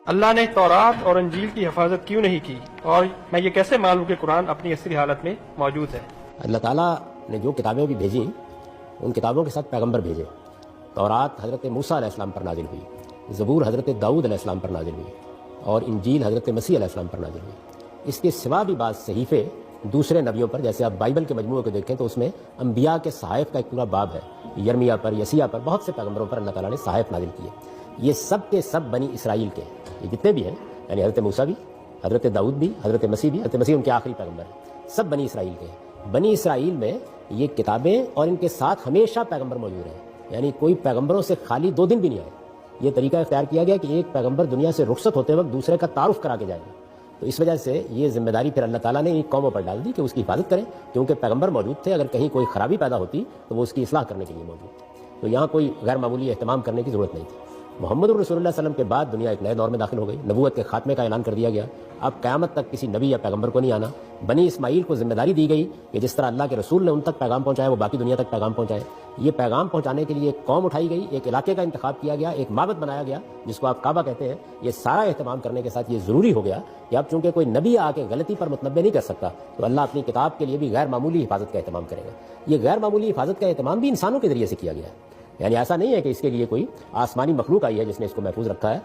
اللہ نے تورات اور انجیل کی حفاظت کیوں نہیں کی، اور میں یہ کیسے معلوم کہ قرآن اپنی اصلی حالت میں موجود ہے؟ اللہ تعالیٰ نے جو کتابیں بھی بھیجیں ان کتابوں کے ساتھ پیغمبر بھیجے۔ تورات حضرت موسیٰ علیہ السلام پر نازل ہوئی، زبور حضرت داؤد علیہ السلام پر نازل ہوئی، اور انجیل حضرت مسیح علیہ السلام پر نازل ہوئی۔ اس کے سوا بھی بعض صحیفے دوسرے نبیوں پر، جیسے آپ بائبل کے مجموعے کو دیکھیں تو اس میں انبیاء کے صحائف کا ایک پورا باب ہے، یرمیہ پر، یسیہ پر، بہت سے پیغمبروں پر اللہ تعالیٰ نے صحائف نازل کیے۔ یہ سب کے سب بنی اسرائیل کے ہیں، یہ جتنے بھی ہیں، یعنی حضرت موسیٰ بھی، حضرت داؤد بھی، حضرت مسیح بھی، حضرت مسیح ان کے آخری پیغمبر ہیں، سب بنی اسرائیل کے ہیں۔ بنی اسرائیل میں یہ کتابیں اور ان کے ساتھ ہمیشہ پیغمبر موجود ہیں، یعنی کوئی پیغمبروں سے خالی 2 دن بھی نہیں آئے۔ یہ طریقہ اختیار کیا گیا کہ ایک پیغمبر دنیا سے رخصت ہوتے وقت دوسرے کا تعارف کرا کے جائے گا۔ تو اس وجہ سے یہ ذمہ داری پھر اللہ تعالیٰ نے ان قوموں پر ڈال دی کہ اس کی حفاظت کریں، کیونکہ پیغمبر موجود تھے، اگر کہیں کوئی خرابی پیدا ہوتی تو وہ اس کی اصلاح کرنے کے لیے موجود تھے۔ تو یہاں کوئی غیر معمولی اہتمام کرنے کی ضرورت نہیں تھی۔ محمد رسول اللہ صلی اللہ علیہ وسلم کے بعد دنیا ایک نئے دور میں داخل ہو گئی، نبوت کے خاتمے کا اعلان کر دیا گیا۔ اب قیامت تک کسی نبی یا پیغمبر کو نہیں آنا۔ بنی اسماعیل کو ذمہ داری دی گئی کہ جس طرح اللہ کے رسول نے ان تک پیغام پہنچایا وہ باقی دنیا تک پیغام پہنچائے۔ یہ پیغام پہنچانے کے لیے ایک قوم اٹھائی گئی، ایک علاقے کا انتخاب کیا گیا، ایک معبد بنایا گیا جس کو آپ کعبہ کہتے ہیں۔ یہ سارا اہتمام کرنے کے ساتھ یہ ضروری ہو گیا کہ اب چونکہ کوئی نبی آ کے غلطی پر متنبع نہیں کر سکتا، تو اللہ اپنی کتاب کے لیے بھی غیر معمولی حفاظت کا اہتمام کرے گا۔ یہ غیر معمولی حفاظت کا اہتمام بھی انسانوں کے ذریعے سے کیا گیا ہے، یعنی ایسا نہیں ہے کہ اس کے لیے کوئی آسمانی مخلوق آئی ہے جس نے اس کو محفوظ رکھا ہے۔